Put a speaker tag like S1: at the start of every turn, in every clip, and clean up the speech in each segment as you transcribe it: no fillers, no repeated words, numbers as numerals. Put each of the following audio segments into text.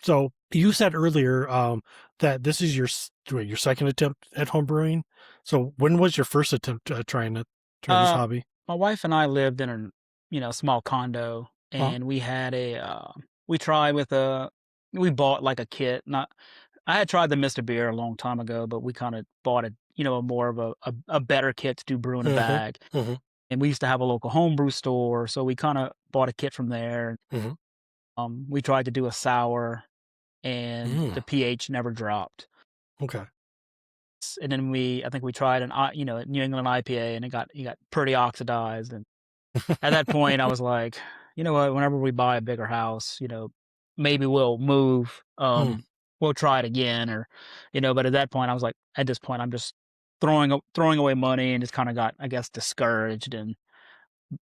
S1: So you said earlier that this is your second attempt at home brewing. So when was your first attempt at trying to try this
S2: Uh,
S1: hobby?
S2: my wife and I lived in a small condo,
S1: Huh?
S2: and we had we tried with we bought like a kit. Not I had tried the Mr. Beer a long time ago, but we kind of bought a more of a better kit to do brew in a
S1: Mm-hmm.
S2: bag.
S1: Mm-hmm.
S2: And we used to have a local homebrew store, so we kind of bought a kit from there.
S1: Mm-hmm.
S2: We tried to do a sour, and
S1: Mm.
S2: the pH never dropped.
S1: Okay.
S2: And then I think we tried a New England IPA, and it got pretty oxidized. And at that point, I was like, you know what? Whenever we buy a bigger house, maybe we'll move.
S1: Mm.
S2: We'll try it again, or. But at that point, I was like, at this point, I'm just throwing away money, and just kind of got, I guess, discouraged. And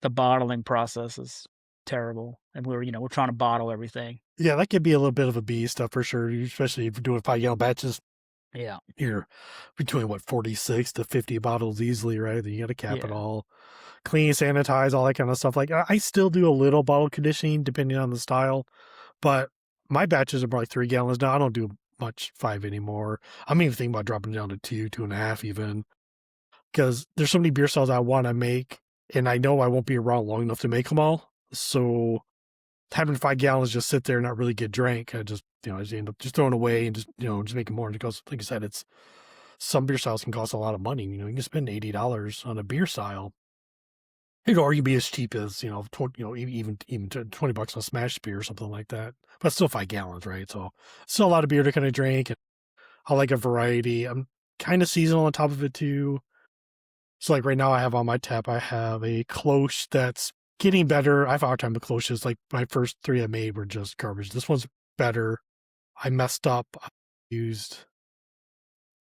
S2: the bottling process is terrible, and we're trying to bottle everything.
S1: Yeah, that could be a little bit of a beast, for sure. Especially if you're doing 5 gallon batches.
S2: Yeah,
S1: You're between 46 to 50 bottles easily, right? Then you got to cap it
S2: yeah,
S1: all, clean, sanitize, all that kind of stuff. Like I still do a little bottle conditioning depending on the style, but my batches are probably 3 gallons now. I don't do much 5 anymore. I'm even thinking about dropping down to 2.5 even, because there's so many beer styles I want to make, and I know I won't be around long enough to make them all. So having 5 gallons just sit there and not really get drank, I just end up just throwing away and just making more. Because, like I said, it's some beer styles can cost a lot of money. You can spend $80 on a beer style. Or you can be as cheap as 20, even $20 on a smash beer or something like that. But it's still 5 gallons, right? So still a lot of beer to kind of drink. And I like a variety. I'm kind of seasonal on top of it too. So like right now, I have on my tap, I have a cloche that's getting better. I have a hard time with cloches. Like my first three I made were just garbage. This one's better. I messed up. I used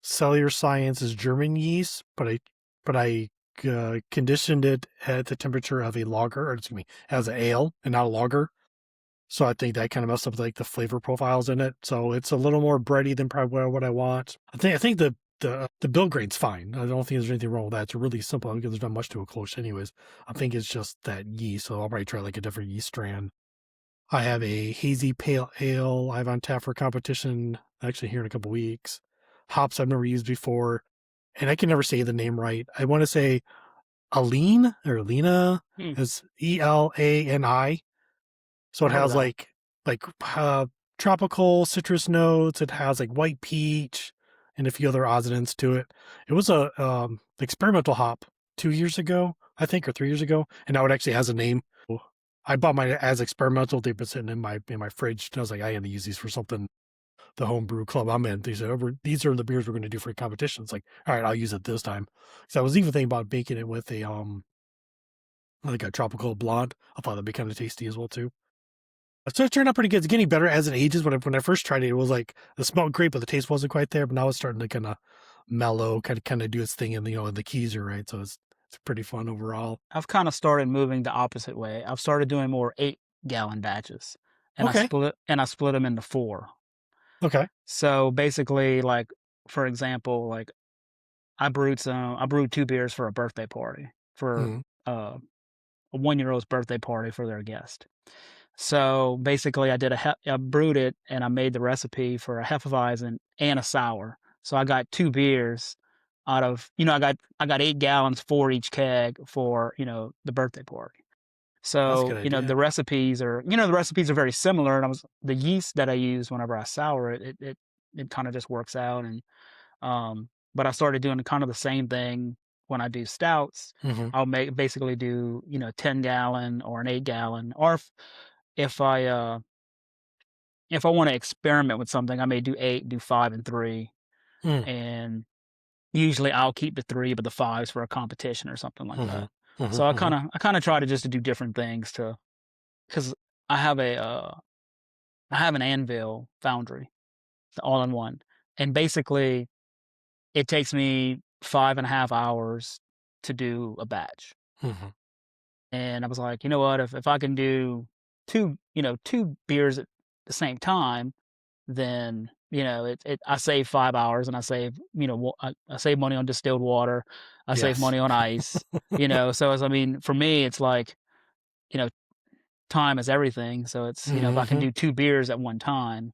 S1: Cellular Science's German yeast, but I conditioned it at the temperature of a lager, or excuse me, as an ale and not a lager. So I think that kind of messed up like the flavor profiles in it. So it's a little more bready than probably what I want. I think the build grade's fine. I don't think there's anything wrong with that. It's really simple because there's not much to a close anyways. I think it's just that yeast. So I'll probably try like a different yeast strand. I have a hazy pale ale I have on tap for competition actually here in a couple weeks. Hops I've never used before, and I can never say the name right. I want to say Aline or Alina
S2: hmm,
S1: is Elani. So it
S2: never heard of
S1: has
S2: that.
S1: like tropical citrus notes. It has like white peach and a few other oxidants to it. It was a experimental hop 2 years ago, I think, or 3 years ago, and now it actually has a name. I bought mine as experimental. They've been sitting in my fridge. And I was like, I got to use these for something. The homebrew club I'm in, they said, oh, these are the beers we're going to do for competition. It's like, all right, I'll use it this time. So I was even thinking about making it with a like a tropical blonde. I thought that'd be kind of tasty as well too. So it turned out pretty good. It's getting better as it ages. When I first tried it, it was like it smelled great, but the taste wasn't quite there. But now it's starting to kind of mellow, kind of do its thing in in the keys are right. So it's pretty fun overall.
S2: I've kind of started moving the opposite way. I've started doing more 8-gallon batches, and I
S1: Okay,
S2: split them into four.
S1: okay,
S2: So basically, like for example, like I brewed two beers for a birthday party for
S1: mm,
S2: a 1-year-old's birthday party for their guest. So basically, I brewed it and I made the recipe for a Hefeweizen and a sour. So I got two beers out of I got 8 gallons for each keg for the birthday party.
S1: that's a
S2: So
S1: good idea.
S2: the recipes are very similar, and I was the yeast that I use whenever I sour it kind of just works out. And but I started doing kind of the same thing when I do stouts.
S1: Hmm.
S2: I'll basically do 10-gallon or an 8-gallon, or if I uh if I want to experiment with something, I may do 8, do 5 and 3,
S1: Mm,
S2: and usually I'll keep the 3, but the 5's for a competition or something like
S1: hmm.
S2: that.
S1: Hmm.
S2: So I
S1: Hmm.
S2: kind of I kind of try to just to do different things because I have I have an anvil foundry all in one, and basically it takes me 5.5 hours to do a batch.
S1: Hmm.
S2: And I was like, you know what? If I can do two beers at the same time, then I save 5 hours, and I save I save money on distilled water, I save
S1: Yes.
S2: money on ice. So I mean, for me, it's like you know time is everything. So it's if I can
S1: Hmm.
S2: do two beers at one time,